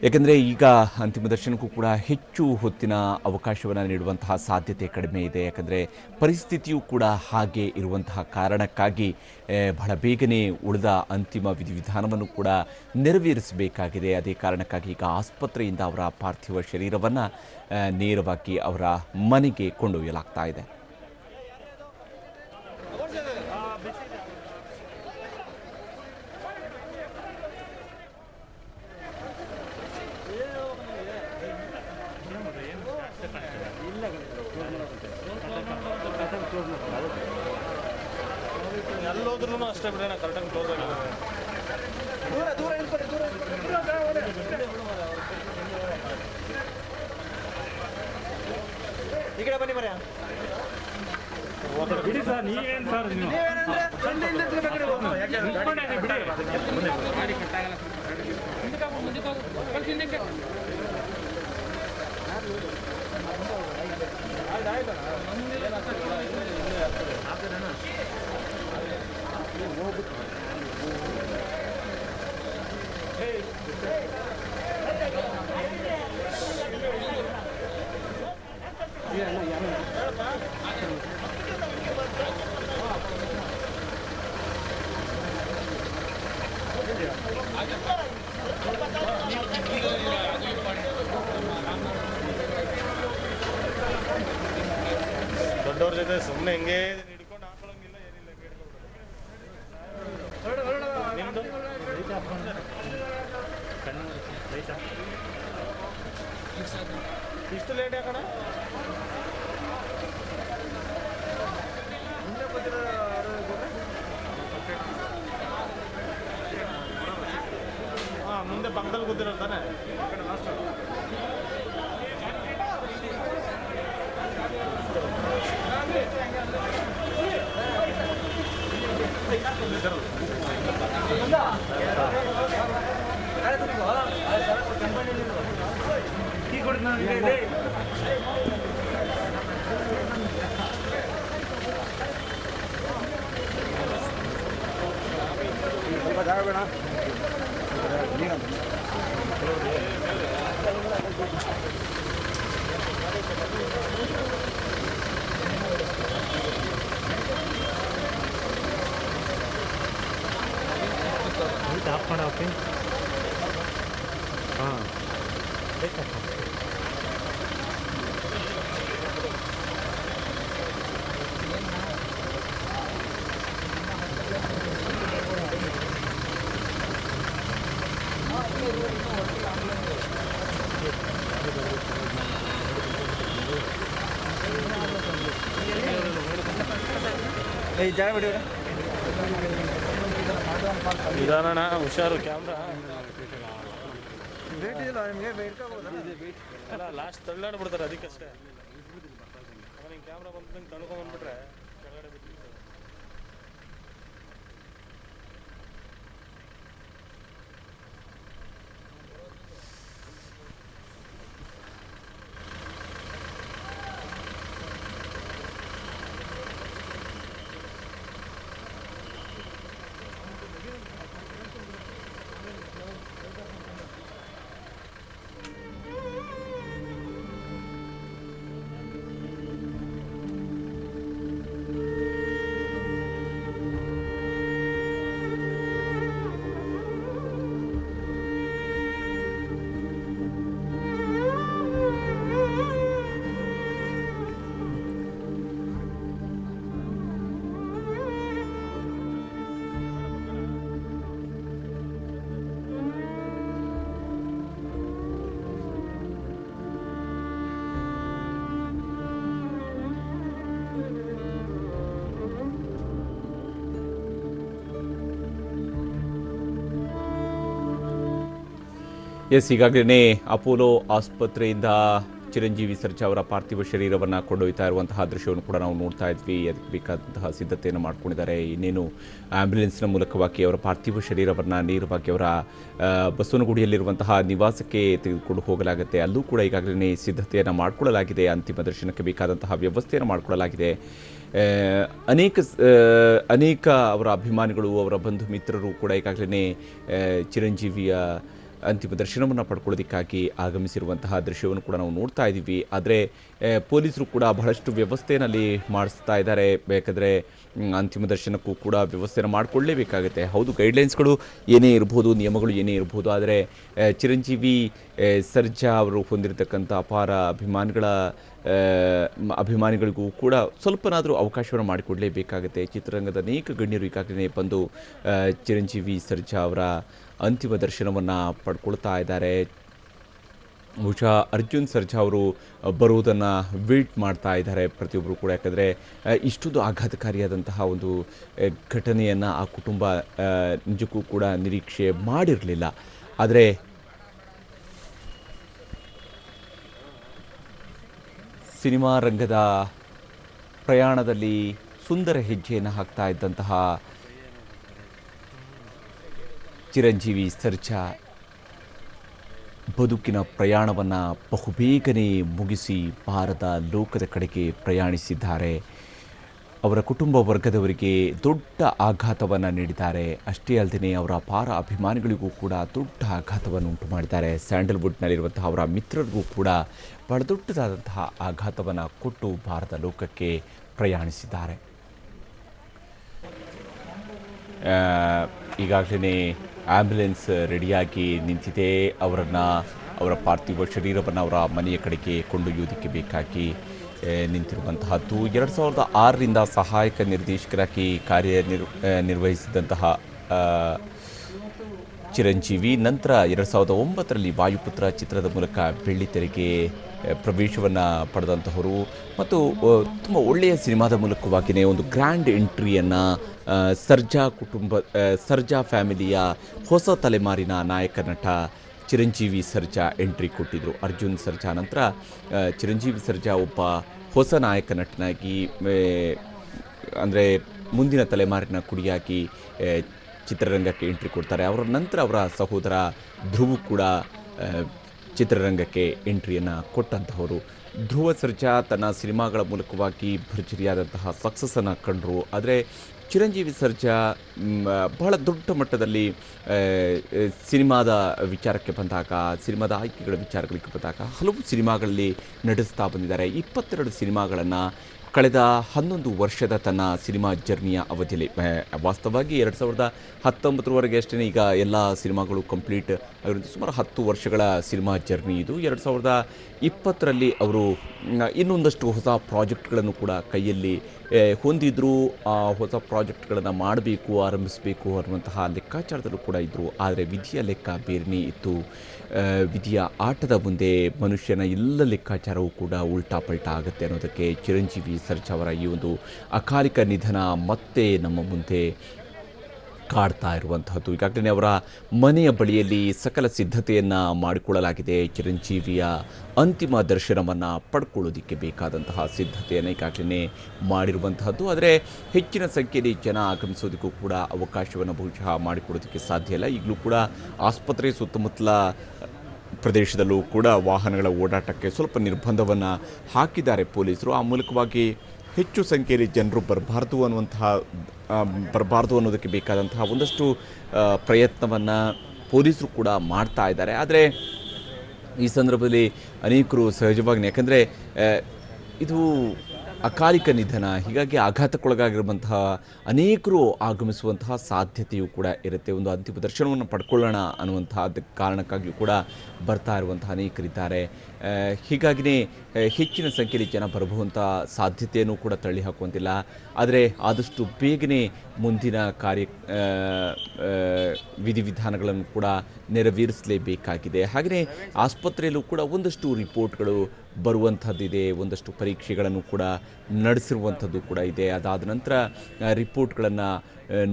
ಏಕೆಂದರೆ ಈಗ ಅಂತಿಮ ದರ್ಶನಕ್ಕೂ ಕೂಡ ಹೆಚ್ಚು ಹೊತ್ತಿನ ಅವಕಾಶವನ್ನು ನೀಡುವಂತಹ ಸಾಧ್ಯತೆ ಕಡಿಮೆ ಇದೆ. ಯಾಕಂದರೆ ಪರಿಸ್ಥಿತಿಯೂ ಕೂಡ ಹಾಗೆ ಇರುವಂತಹ ಕಾರಣಕ್ಕಾಗಿ ಬಹಳ ಬೇಗನೆ ಉಳಿದ ಅಂತಿಮ ವಿಧಿವಿಧಾನವನ್ನು ಕೂಡ ನೆರವೇರಿಸಬೇಕಾಗಿದೆ. ಅದೇ ಕಾರಣಕ್ಕಾಗಿ ಈಗ ಆಸ್ಪತ್ರೆಯಿಂದ ಅವರ ಪಾರ್ಥಿವ ಶರೀರವನ್ನು ನೇರವಾಗಿ ಅವರ ಮನೆಗೆ ಕೊಂಡೊಯ್ಯಲಾಗ್ತಾ ಇದೆ. ಎಲ್ಲೋದ್ರೂ ಅಷ್ಟೇ ಬಿಡೋಣ, ಕರೆಕ್ಟಾಗಿ ಕ್ಲೋಸ್ ಆಗಿಲ್ಲ. ಈ ಕಡೆ ಬನ್ನಿ ಮರ್ಯ. ಬಿಡಿ ಸರ್, ನೀವೇನು ಸರ್ ನೀವು ದೊಡ್ಡವ್ರ ಜೊತೆ ಸುಮ್ಮನೆ ಹಿಂಗೆ ಹಿಡ್ಕೊಂಡು ಹಾಕೊಳ್ಳಂಗಿಲ್ಲ, ಏನಿಲ್ಲ. ನಿಮ್ದು ಇಷ್ಟು ಲೇಟ್ ಯಾಕಣ? ಹಾಂ, ಮುಂದೆ ಪಕ್ಕದಲ್ಲಿ ಕೂತಿರೋದು ತಾನೆ. ಆಫ್ ಮಾಡ. ಓಕೆ, ಹಾಂ ಜಾಗ ಬಿಡಿ. ನಿಧಾನಣ್ಣ, ಹುಷಾರು. ಕ್ಯಾಮ್ರಾ ಅಲ್ಲ, ಲಾಸ್ಟ್ ತಳ್ಳಾಡ್ಬಿಡ್ತಾರೆ, ಅದಕ್ಕಷ್ಟೇ. ನಿಂಗೆ ಕ್ಯಾಮ್ರಾ ಬಂದಂಗೆ ತಳ್ಕೊಂಡ್ಬಂದ್ಬಿಟ್ರೆ ಕೆಳಗಡೆ ಬಿಟ್ಟು. ಎಸ್, ಈಗಾಗಲೇ ಅಪೋಲೋ ಆಸ್ಪತ್ರೆಯಿಂದ ಚಿರಂಜೀವಿ ಸರ್ಜಾ ಅವರ ಪಾರ್ಥಿವ ಶರೀರವನ್ನು ಕೊಂಡೊಯ್ತಾ ಇರುವಂತಹ ದೃಶ್ಯವನ್ನು ಕೂಡ ನಾವು ನೋಡ್ತಾ ಇದ್ವಿ. ಅದಕ್ಕೆ ಬೇಕಾದಂತಹ ಸಿದ್ಧತೆಯನ್ನು ಮಾಡ್ಕೊಂಡಿದ್ದಾರೆ. ಇನ್ನೇನು ಆಂಬ್ಯುಲೆನ್ಸ್ನ ಮೂಲಕವಾಗಿ ಅವರ ಪಾರ್ಥಿವ ಶರೀರವನ್ನು ನೇರವಾಗಿ ಅವರ ಬಸವನಗುಡಿಯಲ್ಲಿರುವಂತಹ ನಿವಾಸಕ್ಕೆ ತೆಗೆದುಕೊಂಡು ಹೋಗಲಾಗುತ್ತೆ. ಅಲ್ಲೂ ಕೂಡ ಈಗಾಗಲೇ ಸಿದ್ಧತೆಯನ್ನು ಮಾಡಿಕೊಳ್ಳಲಾಗಿದೆ. ಅಂತಿಮ ದರ್ಶನಕ್ಕೆ ಬೇಕಾದಂತಹ ವ್ಯವಸ್ಥೆಯನ್ನು ಮಾಡಿಕೊಳ್ಳಲಾಗಿದೆ. ಅನೇಕ ಅವರ ಅಭಿಮಾನಿಗಳು, ಅವರ ಬಂಧು ಮಿತ್ರರು ಕೂಡ ಈಗಾಗಲೇ ಚಿರಂಜೀವಿಯ ಅಂತಿಮ ದರ್ಶನವನ್ನು ಪಡ್ಕೊಳ್ಳೋದಕ್ಕಾಗಿ ಆಗಮಿಸಿರುವಂತಹ ದೃಶ್ಯವನ್ನು ಕೂಡ ನಾವು ನೋಡ್ತಾ ಇದ್ದೀವಿ. ಆದರೆ ಪೊಲೀಸರು ಕೂಡ ಬಹಳಷ್ಟು ವ್ಯವಸ್ಥೆಯಲ್ಲಿ ಮಾಡಿಸ್ತಾ ಇದ್ದಾರೆ. ಬೇಕಾದರೆ ಅಂತಿಮ ದರ್ಶನಕ್ಕೂ ಕೂಡ ವ್ಯವಸ್ಥೆಯನ್ನು ಮಾಡಿಕೊಳ್ಳಲೇಬೇಕಾಗುತ್ತೆ. ಹೌದು, ಗೈಡ್ಲೈನ್ಸ್ಗಳು ಏನೇ ಇರ್ಬೋದು, ನಿಯಮಗಳು ಏನೇ ಇರ್ಬೋದು, ಆದರೆ ಚಿರಂಜೀವಿ ಸರ್ಜಾ ಅವರು ಹೊಂದಿರತಕ್ಕಂಥ ಅಪಾರ ಅಭಿಮಾನಿಗಳಿಗೂ ಕೂಡ ಸ್ವಲ್ಪನಾದರೂ ಅವಕಾಶವನ್ನು ಮಾಡಿಕೊಡಲೇಬೇಕಾಗುತ್ತೆ. ಚಿತ್ರರಂಗದ ಅನೇಕ ಗಣ್ಯರು ಈಗಾಗಲೇ ಬಂದು ಚಿರಂಜೀವಿ ಸರ್ಜಾ ಅವರ ಅಂತಿಮ ದರ್ಶನವನ್ನು ಪಡ್ಕೊಳ್ತಾ ಇದ್ದಾರೆ. ಬಹುಶಃ ಅರ್ಜುನ್ ಸರ್ಜಾ ಅವರು ಬರುವುದನ್ನು ವೇಟ್ ಮಾಡ್ತಾ ಇದ್ದಾರೆ ಪ್ರತಿಯೊಬ್ಬರು ಕೂಡ. ಯಾಕಂದರೆ ಇಷ್ಟೊಂದು ಆಘಾತಕಾರಿಯಾದಂತಹ ಒಂದು ಘಟನೆಯನ್ನು ಆ ಕುಟುಂಬ ನಿಜಕ್ಕೂ ಕೂಡ ನಿರೀಕ್ಷೆ ಮಾಡಿರಲಿಲ್ಲ. ಆದರೆ ಸಿನಿಮಾ ರಂಗದ ಪ್ರಯಾಣದಲ್ಲಿ ಸುಂದರ ಹೆಜ್ಜೆಯನ್ನು ಹಾಕ್ತಾ ಇದ್ದಂತಹ ಚಿರಂಜೀವಿ ಸರ್ಜಾ ಬದುಕಿನ ಪ್ರಯಾಣವನ್ನು ಬಹುಬೇಗನೆ ಮುಗಿಸಿ ಭಾರತ ಲೋಕದ ಕಡೆಗೆ ಪ್ರಯಾಣಿಸಿದ್ದಾರೆ. ಅವರ ಕುಟುಂಬ ವರ್ಗದವರಿಗೆ ದೊಡ್ಡ ಆಘಾತವನ್ನು ನೀಡಿದ್ದಾರೆ. ಅಷ್ಟೇ ಅಲ್ಲದೆ ಅವರ ಅಪಾರ ಅಭಿಮಾನಿಗಳಿಗೂ ಕೂಡ ದೊಡ್ಡ ಆಘಾತವನ್ನು ಉಂಟು ಮಾಡಿದ್ದಾರೆ. ಸ್ಯಾಂಡಲ್ವುಡ್ನಲ್ಲಿರುವಂತಹ ಅವರ ಮಿತ್ರರಿಗೂ ಕೂಡ ಬಹಳ ದೊಡ್ಡದಾದಂತಹ ಆಘಾತವನ್ನು ಕೊಟ್ಟು ಭಾರತ ಲೋಕಕ್ಕೆ ಪ್ರಯಾಣಿಸಿದ್ದಾರೆ. ಈಗಾಗಲೇ ಆ್ಯಂಬುಲೆನ್ಸ್ ರೆಡಿಯಾಗಿ ನಿಂತಿದೆ. ಅವರ ಪಾರ್ಥಿವ ಶರೀರವನ್ನು ಅವರ ಮನೆಯ ಕಡೆಗೆ ಕೊಂಡೊಯ್ಯೋದಕ್ಕೆ ಬೇಕಾಗಿ ನಿಂತಿರುವಂತಹದ್ದು. 2006ರಿಂದ ಸಹಾಯಕ ನಿರ್ದೇಶಕರಾಗಿ ನಿರ್ವಹಿಸಿದಂತಹ ಚಿರಂಜೀವಿ ನಂತರ 2009ರಲ್ಲಿ ವಾಯುಪುತ್ರ ಚಿತ್ರದ ಮೂಲಕ ಬೆಳ್ಳಿತೆರೆಗೆ ಪ್ರವೇಶವನ್ನು ಪಡೆದಂತಹವರು ಮತ್ತು ತುಂಬ ಒಳ್ಳೆಯ ಸಿನಿಮಾದ ಮೂಲಕವಾಗಿಯೇ ಒಂದು ಗ್ರ್ಯಾಂಡ್ ಎಂಟ್ರಿಯನ್ನು ಸರ್ಜಾ ಫ್ಯಾಮಿಲಿಯ ಹೊಸ ತಲೆಮಾರಿನ ನಾಯಕ ನಟ ಚಿರಂಜೀವಿ ಸರ್ಜಾ ಎಂಟ್ರಿ ಕೊಟ್ಟಿದ್ದರು. ಅರ್ಜುನ್ ಸರ್ಜಾ ನಂತರ ಚಿರಂಜೀವಿ ಸರ್ಜಾ ಒಬ್ಬ ಹೊಸ ನಾಯಕ ನಟನಾಗಿ, ಅಂದರೆ ಮುಂದಿನ ತಲೆಮಾರಿನ ಕುಡಿಯಾಗಿ ಚಿತ್ರರಂಗಕ್ಕೆ ಎಂಟ್ರಿ ಕೊಡ್ತಾರೆ. ಅವರ ನಂತರ ಅವರ ಸಹೋದರ ಧ್ರುವ್ ಕೂಡ ಚಿತ್ರರಂಗಕ್ಕೆ ಎಂಟ್ರಿಯನ್ನು ಕೊಟ್ಟಂತಹವರು. ಧ್ರುವ ಸರ್ಜಾ ತನ್ನ ಸಿನಿಮಾಗಳ ಮೂಲಕವಾಗಿ ಭರ್ಜರಿಯಾದಂತಹ ಸಕ್ಸಸ್ಸನ್ನು ಕಂಡರು. ಆದರೆ ಚಿರಂಜೀವಿ ಸರ್ಜಾ ಬಹಳ ದೊಡ್ಡ ಮಟ್ಟದಲ್ಲಿ ಸಿನಿಮಾದ ವಿಚಾರಕ್ಕೆ ಬಂದಾಗ, ಸಿನಿಮಾದ ಆಯ್ಕೆಗಳ ವಿಚಾರಗಳಿಗೆ ಬಂದಾಗ ಹಲವು ಸಿನಿಮಾಗಳಲ್ಲಿ ನಟಿಸ್ತಾ ಬಂದಿದ್ದಾರೆ. 22 ಸಿನಿಮಾಗಳನ್ನು ಕಳೆದ 11 ವರ್ಷದ ತನ್ನ ಸಿನಿಮಾ ಜರ್ನಿಯ ಅವಧಿಯಲ್ಲಿ, ವಾಸ್ತವವಾಗಿ 2019ವರೆಗೆ ಅಷ್ಟೇ ಈಗ ಎಲ್ಲ ಸಿನಿಮಾಗಳು ಕಂಪ್ಲೀಟ್ ಆಗಿರೋದು. ಸುಮಾರು 10 ವರ್ಷಗಳ ಸಿನಿಮಾ ಜರ್ನಿ ಇದು. 2020ರಲ್ಲಿ ಅವರು ಇನ್ನೊಂದಷ್ಟು ಹೊಸ ಪ್ರಾಜೆಕ್ಟ್ಗಳನ್ನು ಕೂಡ ಕೈಯಲ್ಲಿ ಹೊಂದಿದ್ರು. ಆ ಹೊಸ ಪ್ರಾಜೆಕ್ಟ್ಗಳನ್ನು ಮಾಡಬೇಕು, ಆರಂಭಿಸಬೇಕು ಅನ್ನುವಂತಹ ಲೆಕ್ಕಾಚಾರದಲ್ಲೂ ಕೂಡ ಇದ್ದರು. ಆದರೆ ವಿಧಿಯ ಲೆಕ್ಕ ಬೇರೆಯೇ ಇತ್ತು. ವಿಧಿಯ ಆಟದ ಮುಂದೆ ಮನುಷ್ಯನ ಎಲ್ಲ ಲೆಕ್ಕಾಚಾರವೂ ಕೂಡ ಉಲ್ಟಾ ಪಲ್ಟಾ ಆಗುತ್ತೆ ಅನ್ನೋದಕ್ಕೆ ಚಿರಂಜೀವಿ ಸರ್ಜಾ ಅವರ ಈ ಒಂದು ಅಕಾಲಿಕ ನಿಧನ ಮತ್ತೆ ನಮ್ಮ ಮುಂದೆ ಕಾಡ್ತಾ ಇರುವಂತಹದ್ದು. ಈಗಾಗಲೇ ಅವರ ಮನೆಯ ಬಳಿಯಲ್ಲಿ ಸಕಲ ಸಿದ್ಧತೆಯನ್ನು ಮಾಡಿಕೊಳ್ಳಲಾಗಿದೆ. ಚಿರಂಜೀವಿಯ ಅಂತಿಮ ದರ್ಶನವನ್ನು ಪಡ್ಕೊಳ್ಳೋದಕ್ಕೆ ಬೇಕಾದಂತಹ ಸಿದ್ಧತೆಯನ್ನು ಈಗಾಗಲೇ ಮಾಡಿರುವಂತಹದ್ದು. ಆದರೆ ಹೆಚ್ಚಿನ ಸಂಖ್ಯೆಯಲ್ಲಿ ಜನ ಆಗಮಿಸೋದಕ್ಕೂ ಕೂಡ ಅವಕಾಶವನ್ನು ಬಹುಶಃ ಮಾಡಿಕೊಡೋದಕ್ಕೆ ಸಾಧ್ಯ ಇಲ್ಲ. ಈಗಲೂ ಕೂಡ ಆಸ್ಪತ್ರೆ ಸುತ್ತಮುತ್ತಲ ಪ್ರದೇಶದಲ್ಲೂ ಕೂಡ ವಾಹನಗಳ ಓಡಾಟಕ್ಕೆ ಸ್ವಲ್ಪ ನಿರ್ಬಂಧವನ್ನು ಹಾಕಿದ್ದಾರೆ ಪೊಲೀಸರು. ಆ ಮೂಲಕವಾಗಿ ಹೆಚ್ಚು ಸಂಖ್ಯೆಯಲ್ಲಿ ಜನರು ಬರಬಾರ್ದು ಅನ್ನೋದಕ್ಕೆ ಬೇಕಾದಂತಹ ಒಂದಷ್ಟು ಪ್ರಯತ್ನವನ್ನು ಪೊಲೀಸರು ಕೂಡ ಮಾಡ್ತಾ ಇದ್ದಾರೆ. ಆದರೆ ಈ ಸಂದರ್ಭದಲ್ಲಿ ಅನೇಕರು ಸಹಜವಾಗಿ, ಯಾಕಂದರೆ ಇದು ಅಕಾಲಿಕ ನಿಧನ, ಹೀಗಾಗಿ ಆಘಾತಕ್ಕೊಳಗಾಗಿರುವಂತಹ ಅನೇಕರು ಆಗಮಿಸುವಂತಹ ಸಾಧ್ಯತೆಯೂ ಕೂಡ ಇರುತ್ತೆ. ಒಂದು ಅಂತಿಮ ದರ್ಶನವನ್ನು ಪಡ್ಕೊಳ್ಳೋಣ ಅನ್ನುವಂತಹ ಕಾರಣಕ್ಕಾಗಿಯೂ ಕೂಡ ಬರ್ತಾ ಇರುವಂತಹ ಅನೇಕರಿದ್ದಾರೆ. ಹೀಗಾಗಿಯೇ ಹೆಚ್ಚಿನ ಸಂಖ್ಯೆಯಲ್ಲಿ ಜನ ಬರಬಹುವಂಥ ಸಾಧ್ಯತೆಯನ್ನು ಕೂಡ ತಳ್ಳಿ ಹಾಕುವಂತಿಲ್ಲ. ಆದರೆ ಆದಷ್ಟು ಬೇಗನೆ ಮುಂದಿನ ವಿಧಿವಿಧಾನಗಳನ್ನು ಕೂಡ ನೆರವೇರಿಸಲೇಬೇಕಾಗಿದೆ. ಹಾಗೆಯೇ ಆಸ್ಪತ್ರೆಯಲ್ಲೂ ಕೂಡ ಒಂದಷ್ಟು ರಿಪೋರ್ಟ್ಗಳು ಬರುವಂಥದ್ದಿದೆ, ಒಂದಷ್ಟು ಪರೀಕ್ಷೆಗಳನ್ನು ಕೂಡ ನಡೆಸಿರುವಂಥದ್ದು ಕೂಡ ಇದೆ. ಅದಾದ ನಂತರ ರಿಪೋರ್ಟ್ಗಳನ್ನು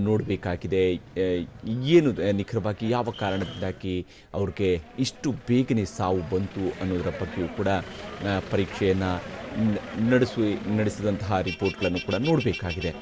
ನೋಡಬೇಕಾಗಿದೆ. ಏನು ನಿಖರವಾಗಿ ಯಾವ ಕಾರಣದಿಂದಾಗಿ ಅವ್ರಿಗೆ ಇಷ್ಟು ಬೇಗನೆ ಸಾವು ಬಂತು ಅನ್ನೋದರ ಬಗ್ಗೆಯೂ ಕೂಡ ಪರೀಕ್ಷೆಯನ್ನು ನಡೆಸಿದಂತಹ ರಿಪೋರ್ಟ್ಗಳನ್ನು ಕೂಡ ನೋಡಬೇಕಾಗಿದೆ.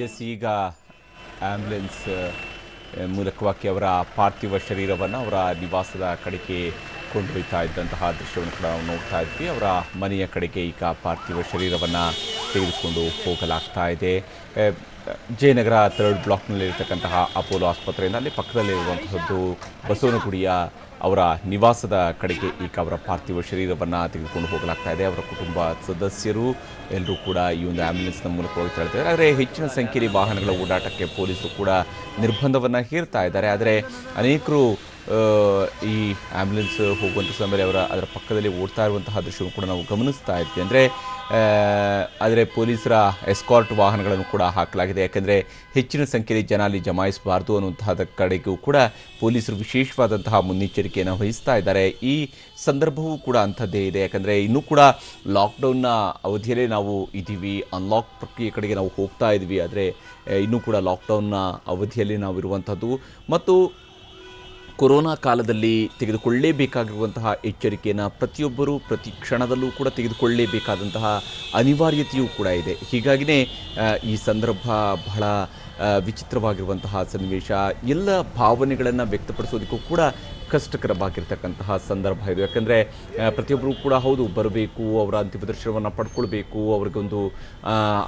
ಎಸ್, ಈಗ ಆ್ಯಂಬುಲೆನ್ಸ್ ಮೂಲಕವಾಗಿ ಅವರ ಪಾರ್ಥಿವ ಶರೀರವನ್ನು ಅವರ ನಿವಾಸದ ಕಡೆಗೆ ಕೊಂಡೊಯ್ತಾ ಇದ್ದಂತಹ ದೃಶ್ಯವನ್ನು ಕೂಡ ನಾವು ನೋಡ್ತಾ ಇದ್ವಿ. ಅವರ ಮನೆಯ ಕಡೆಗೆ ಈಗ ಪಾರ್ಥಿವ ಶರೀರವನ್ನು ತೆಗೆದುಕೊಂಡು ಹೋಗಲಾಗ್ತಾ ಇದೆ. ಜಯನಗರ 3rd ಬ್ಲಾಕ್ನಲ್ಲಿರ್ತಕ್ಕಂತಹ ಅಪೋಲೋ ಆಸ್ಪತ್ರೆಯಿಂದ ಅಲ್ಲಿ ಪಕ್ಕದಲ್ಲಿರುವಂತಹದ್ದು ಬಸವನಗುಡಿಯ ಅವರ ನಿವಾಸದ ಕಡೆಗೆ ಈಗ ಅವರ ಪಾರ್ಥಿವ ಶರೀರವನ್ನು ತೆಗೆದುಕೊಂಡು ಹೋಗಲಾಗ್ತಾ ಇದೆ. ಅವರ ಕುಟುಂಬ ಸದಸ್ಯರು ಎಲ್ಲರೂ ಕೂಡ ಈ ಒಂದು ಆ್ಯಂಬುಲೆನ್ಸ್ನ ಮೂಲಕ ಹೋಗ್ತಾ ಇರ್ತಾರೆ. ಆದರೆ ಹೆಚ್ಚಿನ ಸಂಖ್ಯೆಯಲ್ಲಿ ವಾಹನಗಳ ಓಡಾಟಕ್ಕೆ ಪೊಲೀಸರು ಕೂಡ ನಿರ್ಬಂಧವನ್ನು ಹೇರ್ತಾ ಇದ್ದಾರೆ. ಆದರೆ ಅನೇಕರು ಈ ಆ್ಯಂಬುಲೆನ್ಸ್ ಹೋಗುವಂಥ ಸಮಯದಲ್ಲಿ ಅದರ ಪಕ್ಕದಲ್ಲಿ ಓಡ್ತಾ ಇರುವಂತಹ ದೃಶ್ಯವನ್ನು ಕೂಡ ನಾವು ಗಮನಿಸ್ತಾ ಇದ್ವಿ. ಆದರೆ ಪೊಲೀಸರ ಎಸ್ಕಾರ್ಟ್ ವಾಹನಗಳನ್ನು ಕೂಡ ಹಾಕಲಾಗಿದೆ. ಯಾಕೆಂದರೆ ಹೆಚ್ಚಿನ ಸಂಖ್ಯೆಯಲ್ಲಿ ಜನ ಅಲ್ಲಿ ಜಮಾಯಿಸಬಾರ್ದು ಅನ್ನುವಂತಹ ಕಡೆಗೂ ಕೂಡ ಪೊಲೀಸರು ವಿಶೇಷವಾದಂತಹ ಮುನ್ನೆಚ್ಚರಿಕೆಯನ್ನು ವಹಿಸ್ತಾ ಇದ್ದಾರೆ. ಈ ಸಂದರ್ಭವೂ ಕೂಡ ಅಂಥದ್ದೇ ಇದೆ. ಯಾಕಂದರೆ ಇನ್ನೂ ಕೂಡ ಲಾಕ್ಡೌನ್ನ ಅವಧಿಯಲ್ಲೇ ನಾವು ಇದ್ದೀವಿ, ಅನ್ಲಾಕ್ ಪ್ರಕ್ರಿಯೆ ಕಡೆಗೆ ನಾವು ಹೋಗ್ತಾ ಇದ್ವಿ. ಆದರೆ ಇನ್ನೂ ಕೂಡ ಲಾಕ್ಡೌನ್ನ ಅವಧಿಯಲ್ಲಿ ನಾವು ಇರುವಂಥದ್ದು ಮತ್ತು ಕೊರೋನಾ ಕಾಲದಲ್ಲಿ ತೆಗೆದುಕೊಳ್ಳಲೇಬೇಕಾಗಿರುವಂತಹ ಎಚ್ಚರಿಕೆಯನ್ನು ಪ್ರತಿಯೊಬ್ಬರೂ ಪ್ರತಿ ಕ್ಷಣದಲ್ಲೂ ಕೂಡ ತೆಗೆದುಕೊಳ್ಳಲೇಬೇಕಾದಂತಹ ಅನಿವಾರ್ಯತೆಯೂ ಕೂಡ ಇದೆ. ಹೀಗಾಗಿಯೇ ಈ ಸಂದರ್ಭ ಬಹಳ ವಿಚಿತ್ರವಾಗಿರುವಂತಹ ಸನ್ನಿವೇಶ. ಎಲ್ಲ ಭಾವನೆಗಳನ್ನು ವ್ಯಕ್ತಪಡಿಸೋದಕ್ಕೂ ಕೂಡ ಕಷ್ಟಕರವಾಗಿರ್ತಕ್ಕಂತಹ ಸಂದರ್ಭ ಇದು. ಯಾಕಂದರೆ ಪ್ರತಿಯೊಬ್ಬರೂ ಕೂಡ ಹೌದು ಬರಬೇಕು, ಅವರ ಅಂತಿಮ ದರ್ಶನವನ್ನು ಪಡ್ಕೊಳ್ಬೇಕು, ಅವ್ರಿಗೊಂದು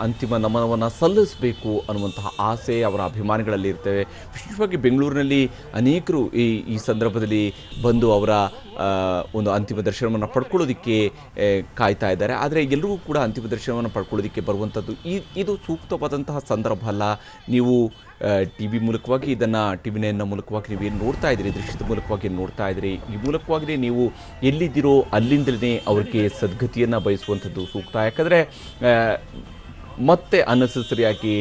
ಅಂತಿಮ ನಮನವನ್ನು ಸಲ್ಲಿಸಬೇಕು ಅನ್ನುವಂತಹ ಆಸೆ ಅವರ ಅಭಿಮಾನಿಗಳಲ್ಲಿ ಇರ್ತವೆ. ವಿಶೇಷವಾಗಿ ಬೆಂಗಳೂರಿನಲ್ಲಿ ಅನೇಕರು ಈ ಸಂದರ್ಭದಲ್ಲಿ ಬಂದು ಅವರ ಒಂದು ಅಂತಿಮ ದರ್ಶನವನ್ನು ಪಡ್ಕೊಳ್ಳೋದಕ್ಕೆ ಕಾಯ್ತಾ ಇದ್ದಾರೆ. ಆದರೆ ಎಲ್ಲರಿಗೂ ಕೂಡ ಅಂತಿಮ ದರ್ಶನವನ್ನು ಪಡ್ಕೊಳ್ಳೋದಕ್ಕೆ ಬರುವಂಥದ್ದು ಇದು ಸೂಕ್ತವಾದಂತಹ ಸಂದರ್ಭ ಅಲ್ಲ. ನೀವು ಟಿ ವಿ ಮೂಲಕವಾಗಿ ಇದನ್ನು TV9 ಮೂಲಕವಾಗಿ ನೀವೇನು ನೋಡ್ತಾ ಇದ್ದೀರಿ, ದೃಶ್ಯದ ಮೂಲಕವಾಗಿ ನೋಡ್ತಾ ಇದ್ದೀರಿ, ಈ ಮೂಲಕವಾಗಿ ನೀವು ಎಲ್ಲಿದ್ದೀರೋ ಅಲ್ಲಿಂದಲೇ ಅವ್ರಿಗೆ ಸದ್ಗತಿಯನ್ನು ಬಯಸುವಂಥದ್ದು ಸೂಕ್ತ. ಯಾಕಂದರೆ ಮತ್ತೆ ಅನ್ನೆಸೆಸರಿಯಾಗಿ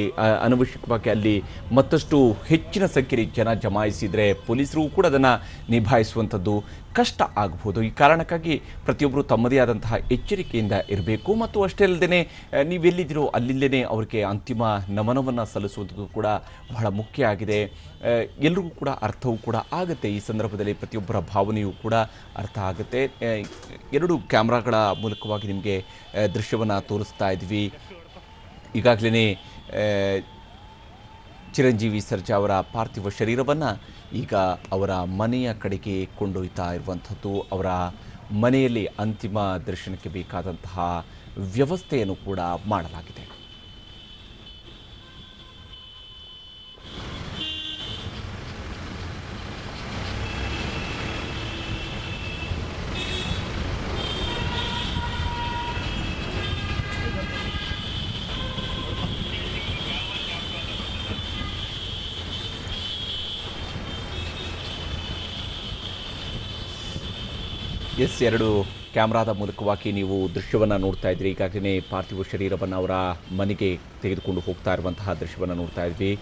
ಅನವಶ್ಯಕವಾಗಿ ಅಲ್ಲಿ ಮತ್ತಷ್ಟು ಹೆಚ್ಚಿನ ಸಂಖ್ಯೆಯಲ್ಲಿ ಜನ ಜಮಾಯಿಸಿದರೆ ಪೊಲೀಸರು ಕೂಡ ಅದನ್ನು ನಿಭಾಯಿಸುವಂಥದ್ದು ಕಷ್ಟ ಆಗಬಹುದು. ಈ ಕಾರಣಕ್ಕಾಗಿ ಪ್ರತಿಯೊಬ್ಬರು ತಮ್ಮದೇ ಆದಂತಹ ಎಚ್ಚರಿಕೆಯಿಂದ ಇರಬೇಕು. ಮತ್ತು ಅಷ್ಟೇ ಅಲ್ಲದೆ ನೀವೆಲ್ಲಿದ್ದೀರೋ ಅಲ್ಲಿಂದಲೇ ಅವರಿಗೆ ಅಂತಿಮ ನಮನವನ್ನು ಸಲ್ಲಿಸುವಂಥದ್ದು ಕೂಡ ಬಹಳ ಮುಖ್ಯ ಆಗಿದೆ. ಎಲ್ರಿಗೂ ಕೂಡ ಅರ್ಥವೂ ಕೂಡ ಆಗುತ್ತೆ. ಈ ಸಂದರ್ಭದಲ್ಲಿ ಪ್ರತಿಯೊಬ್ಬರ ಭಾವನೆಯೂ ಕೂಡ ಅರ್ಥ ಆಗುತ್ತೆ. 2 ಕ್ಯಾಮ್ರಾಗಳ ಮೂಲಕವಾಗಿ ನಿಮಗೆ ದೃಶ್ಯವನ್ನು ತೋರಿಸ್ತಾ ಇದ್ವಿ. ಈಗಾಗಲೇ ಚಿರಂಜೀವಿ ಸರ್ಜಾ ಅವರ ಪಾರ್ಥಿವ ಶರೀರವನ್ನು ಈಗ ಅವರ ಮನೆಯ ಕಡೆಗೆ ಕೊಂಡೊಯ್ತಾ ಇರುವಂಥದ್ದು. ಅವರ ಮನೆಯಲ್ಲಿ ಅಂತಿಮ ದರ್ಶನಕ್ಕೆ ಬೇಕಾದಂತಹ ವ್ಯವಸ್ಥೆಯನ್ನು ಕೂಡ ಮಾಡಲಾಗಿದೆ. ಎಸ್, 2 ಕ್ಯಾಮ್ರಾದ ಮೂಲಕವಾಗಿ ನೀವು ದೃಶ್ಯವನ್ನು ನೋಡ್ತಾ ಇದ್ರಿ. ಈಗಾಗಲೇ ಪಾರ್ಥಿವ ಶರೀರವನ್ನು ಅವರ ಮನೆಗೆ ತೆಗೆದುಕೊಂಡು ಹೋಗ್ತಾ ಇರುವಂತಹ ದೃಶ್ಯವನ್ನು ನೋಡ್ತಾ ಇದ್ವಿ.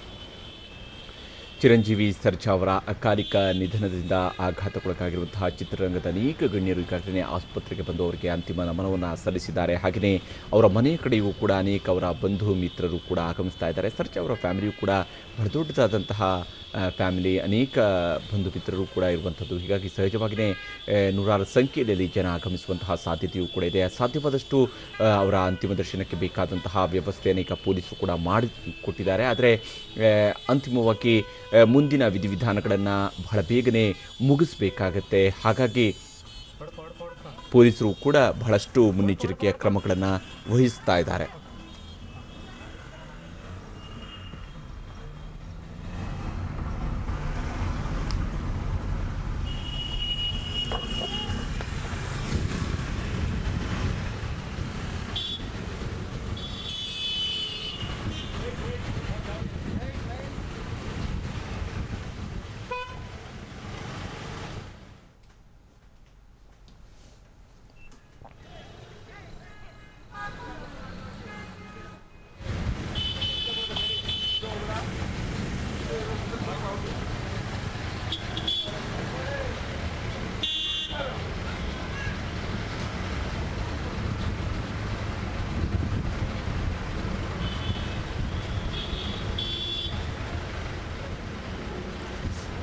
ಚಿರಂಜೀವಿ ಸರ್ಜಾ ಅವರ ಅಕಾಲಿಕ ನಿಧನದಿಂದ ಆಘಾತಕ್ಕೊಳಗಾಗಿರುವಂತಹ ಚಿತ್ರರಂಗದ ಅನೇಕ ಗಣ್ಯರು ಈಗಾಗಲೇ ಆಸ್ಪತ್ರೆಗೆ ಬಂದು ಅವರಿಗೆ ಅಂತಿಮ ನಮನವನ್ನು ಸಲ್ಲಿಸಿದ್ದಾರೆ. ಹಾಗೆಯೇ ಅವರ ಮನೆಯ ಕಡೆಯೂ ಕೂಡ ಅನೇಕ ಅವರ ಬಂಧು ಮಿತ್ರರು ಕೂಡ ಆಗಮಿಸ್ತಾ ಇದ್ದಾರೆ. ಸರ್ಜಾ ಅವರ ಫ್ಯಾಮಿಲಿಯೂ ಕೂಡ ಬಹಳ ದೊಡ್ಡದಾದಂತಹ ಫ್ಯಾಮಿಲಿ, ಅನೇಕ ಬಂಧು ಮಿತ್ರರು ಕೂಡ ಇರುವಂಥದ್ದು. ಹೀಗಾಗಿ ಸಹಜವಾಗಿಯೇ ನೂರಾರು ಸಂಖ್ಯೆಯಲ್ಲಿ ಜನ ಆಗಮಿಸುವಂತಹ ಸಾಧ್ಯತೆಯೂ ಕೂಡ ಇದೆ. ಸಾಧ್ಯವಾದಷ್ಟು ಅವರ ಅಂತಿಮ ದರ್ಶನಕ್ಕೆ ಬೇಕಾದಂತಹ ವ್ಯವಸ್ಥೆ ಅನೇಕ ಪೊಲೀಸರು ಕೂಡ ಮಾಡಿಕೊಟ್ಟಿದ್ದಾರೆ. ಆದರೆ ಅಂತಿಮವಾಗಿ ಮುಂದಿನ ವಿಧಿವಿಧಾನಗಳನ್ನು ಬಹಳ ಬೇಗನೆ ಮುಗಿಸಬೇಕಾಗತ್ತೆ. ಹಾಗಾಗಿ ಪೊಲೀಸರು ಕೂಡ ಬಹಳಷ್ಟು ಮುನ್ನೆಚ್ಚರಿಕೆಯ ಕ್ರಮಗಳನ್ನು ವಹಿಸ್ತಾ ಇದ್ದಾರೆ.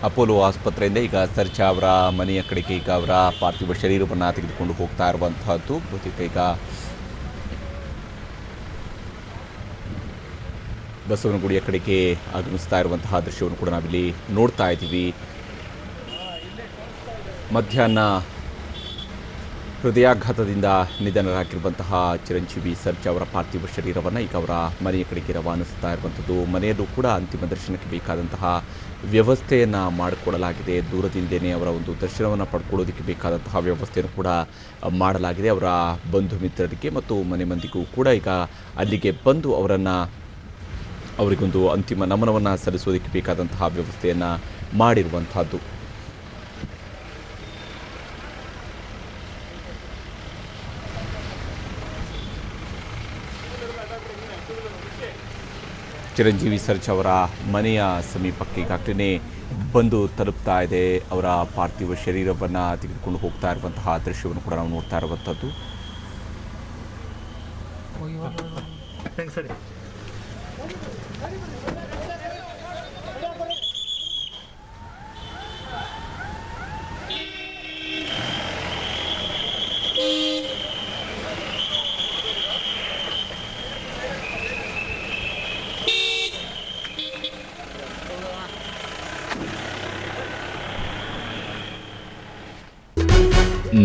ಅಪೋಲೋ ಆಸ್ಪತ್ರೆಯಿಂದ ಈಗ ಸರ್ಜಾ ಅವರ ಮನೆಯ ಕಡೆಗೆ ಈಗ ಅವರ ಪಾರ್ಥಿವ ಶರೀರವನ್ನು ತೆಗೆದುಕೊಂಡು ಹೋಗ್ತಾ ಇರುವಂತಹದ್ದು. ಬಹುತೇಕ ಈಗ ಬಸವನಗುಡಿಯ ಕಡೆಗೆ ಆಗಮಿಸ್ತಾ ಇರುವಂತಹ ದೃಶ್ಯವನ್ನು ಕೂಡ ನಾವಿಲ್ಲಿ ನೋಡ್ತಾ ಇದ್ದೀವಿ. ಮಧ್ಯಾಹ್ನ ಹೃದಯಾಘಾತದಿಂದ ನಿಧನರಾಗಿರುವಂತಹ ಚಿರಂಜೀವಿ ಸರ್ಜಾ ಅವರ ಪಾರ್ಥಿವ ಶರೀರವನ್ನು ಈಗ ಅವರ ಮನೆಯ ಕಡೆಗೆ ರವಾನಿಸ್ತಾ ಇರುವಂಥದ್ದು. ಮನೆಯಲ್ಲೂ ಕೂಡ ಅಂತಿಮ ದರ್ಶನಕ್ಕೆ ಬೇಕಾದಂತಹ ವ್ಯವಸ್ಥೆಯನ್ನು ಮಾಡಿಕೊಡಲಾಗಿದೆ. ದೂರದಿಂದನೇ ಅವರ ಒಂದು ದರ್ಶನವನ್ನು ಪಡ್ಕೊಳ್ಳೋದಕ್ಕೆ ಬೇಕಾದಂತಹ ವ್ಯವಸ್ಥೆಯನ್ನು ಕೂಡ ಮಾಡಲಾಗಿದೆ. ಅವರ ಬಂಧು ಮಿತ್ರರಿಗೆ ಮತ್ತು ಮನೆ ಮಂದಿಗೂ ಕೂಡ ಈಗ ಅಲ್ಲಿಗೆ ಬಂದು ಅವರಿಗೊಂದು ಅಂತಿಮ ನಮನವನ್ನು ಸಲ್ಲಿಸೋದಕ್ಕೆ ಬೇಕಾದಂತಹ ವ್ಯವಸ್ಥೆಯನ್ನು ಮಾಡಿರುವಂಥದ್ದು. ಚಿರಂಜೀವಿ ಸರ್ಜಾ ಅವರ ಮನೆಯ ಸಮೀಪಕ್ಕೆ ಈಗಾಗಲೇ ಬಂದು ತಲುಪ್ತಾ ಇದೆ. ಅವರ ಪಾರ್ಥಿವ ಶರೀರವನ್ನು ತೆಗೆದುಕೊಂಡು ಹೋಗ್ತಾ ಇರುವಂತಹ ದೃಶ್ಯವನ್ನು ಕೂಡ ನಾವು ನೋಡ್ತಾ ಇರುವಂಥದ್ದು.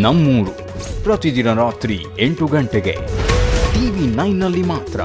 ನಮ್ಮೂರು ಪ್ರತಿದಿನ ರಾತ್ರಿ 8 ಗಂಟೆಗೆ TV9 ನಲ್ಲಿ ಮಾತ್ರ.